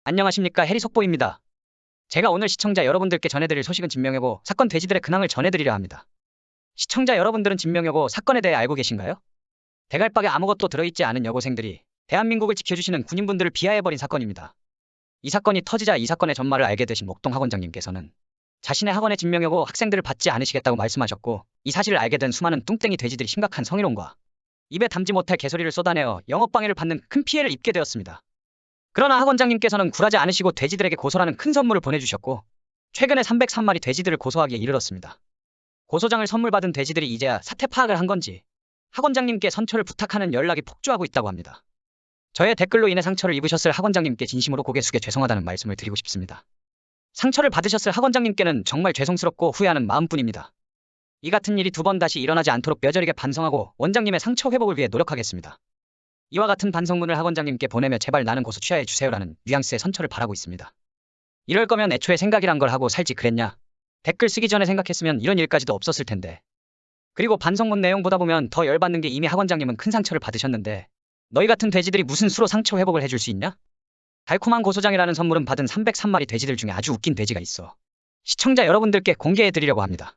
안녕하십니까, 해리 속보입니다. 제가 오늘 시청자 여러분들께 전해드릴 소식은 진명여고 사건 돼지들의 근황을 전해드리려 합니다. 시청자 여러분들은 진명여고 사건에 대해 알고 계신가요? 대갈박에 아무것도 들어있지 않은 여고생들이 대한민국을 지켜주시는 군인분들을 비하해버린 사건입니다. 이 사건이 터지자 이 사건의 전말을 알게 되신 목동 학원장님께서는 자신의 학원에 진명여고 학생들을 받지 않으시겠다고 말씀하셨고, 이 사실을 알게 된 수많은 뚱땡이 돼지들이 심각한 성희롱과 입에 담지 못할 개소리를 쏟아내어 영업방해를 받는 큰 피해를 입게 되었습니다. 그러나 학원장님께서는 굴하지 않으시고 돼지들에게 고소라는 큰 선물을 보내주셨고, 최근에 303마리 돼지들을 고소하기에 이르렀습니다. 고소장을 선물 받은 돼지들이 이제야 사태 파악을 한 건지 학원장님께 선처를 부탁하는 연락이 폭주하고 있다고 합니다. 저의 댓글로 인해 상처를 입으셨을 학원장님께 진심으로 고개 숙여 죄송하다는 말씀을 드리고 싶습니다. 상처를 받으셨을 학원장님께는 정말 죄송스럽고 후회하는 마음뿐입니다. 이 같은 일이 두 번 다시 일어나지 않도록 뼈저리게 반성하고 원장님의 상처 회복을 위해 노력하겠습니다. 이와 같은 반성문을 학원장님께 보내며 제발 나는 고소 취하해 주세요라는 뉘앙스의 선처를 바라고 있습니다. 이럴 거면 애초에 생각이란 걸 하고 살지 그랬냐? 댓글 쓰기 전에 생각했으면 이런 일까지도 없었을 텐데. 그리고 반성문 내용 보다 보면 더 열받는 게 이미 학원장님은 큰 상처를 받으셨는데 너희 같은 돼지들이 무슨 수로 상처 회복을 해줄 수 있냐? 달콤한 고소장이라는 선물은 받은 303마리 돼지들 중에 아주 웃긴 돼지가 있어 시청자 여러분들께 공개해드리려고 합니다.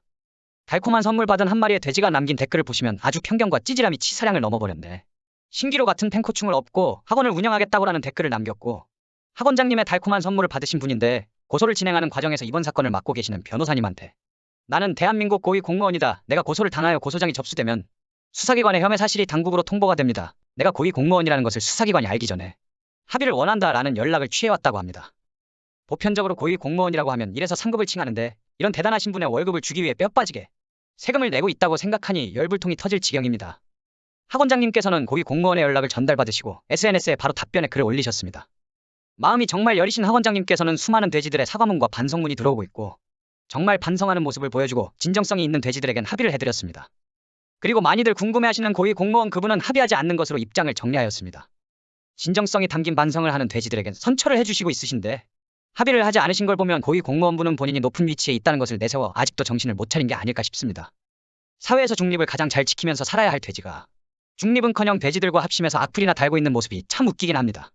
달콤한 선물 받은 한 마리의 돼지가 남긴 댓글을 보시면 아주 편견과 찌질함이 치사량을 넘어버렸네. 신기루 같은 탱코충을 업고 학원을 운영하겠다고라는 댓글을 남겼고, 학원장님의 달콤한 선물을 받으신 분인데 고소를 진행하는 과정에서 이번 사건을 맡고 계시는 변호사님한테 나는 대한민국 고위 공무원이다. 내가 고소를 당하여 고소장이 접수되면 수사기관의 혐의 사실이 당국으로 통보가 됩니다. 내가 고위 공무원이라는 것을 수사기관이 알기 전에 합의를 원한다라는 연락을 취해왔다고 합니다. 보편적으로 고위 공무원이라고 하면 1에서 3급을 칭하는데 이런 대단하신 분의 월급을 주기 위해 뼈 빠지게 세금을 내고 있다고 생각하니 열불통이 터질 지경입니다. 학원장님께서는 고위 공무원의 연락을 전달받으시고 SNS에 바로 답변에 글을 올리셨습니다. 마음이 정말 여리신 학원장님께서는 수많은 돼지들의 사과문과 반성문이 들어오고 있고 정말 반성하는 모습을 보여주고 진정성이 있는 돼지들에겐 합의를 해드렸습니다. 그리고 많이들 궁금해하시는 고위 공무원 그분은 합의하지 않는 것으로 입장을 정리하였습니다. 진정성이 담긴 반성을 하는 돼지들에겐 선처를 해주시고 있으신데 합의를 하지 않으신 걸 보면 고위 공무원분은 본인이 높은 위치에 있다는 것을 내세워 아직도 정신을 못 차린 게 아닐까 싶습니다. 사회에서 중립을 가장 잘 지키면서 살아야 할 돼지가 중립은커녕 돼지들과 합심해서 악플이나 달고 있는 모습이 참 웃기긴 합니다.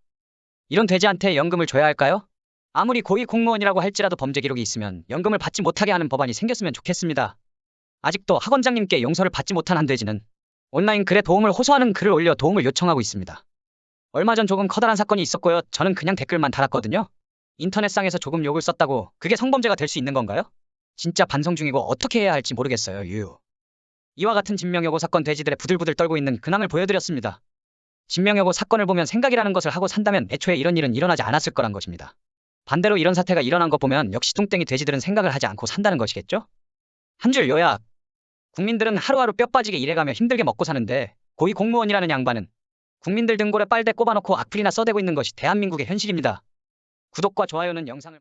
이런 돼지한테 연금을 줘야 할까요? 아무리 고위 공무원이라고 할지라도 범죄 기록이 있으면 연금을 받지 못하게 하는 법안이 생겼으면 좋겠습니다. 아직도 학원장님께 용서를 받지 못한 한 돼지는 온라인 글에 도움을 호소하는 글을 올려 도움을 요청하고 있습니다. 얼마 전 조금 커다란 사건이 있었고요. 저는 그냥 댓글만 달았거든요. 인터넷상에서 조금 욕을 썼다고 그게 성범죄가 될 수 있는 건가요? 진짜 반성 중이고 어떻게 해야 할지 모르겠어요. 유유. 이와 같은 진명여고 사건 돼지들의 부들부들 떨고 있는 근황을 보여드렸습니다. 진명여고 사건을 보면 생각이라는 것을 하고 산다면 애초에 이런 일은 일어나지 않았을 거란 것입니다. 반대로 이런 사태가 일어난 것 보면 역시 뚱땡이 돼지들은 생각을 하지 않고 산다는 것이겠죠? 한 줄 요약. 국민들은 하루하루 뼈 빠지게 일해가며 힘들게 먹고 사는데 고위 공무원이라는 양반은 국민들 등골에 빨대 꼽아놓고 악플이나 써대고 있는 것이 대한민국의 현실입니다. 구독과 좋아요는 영상을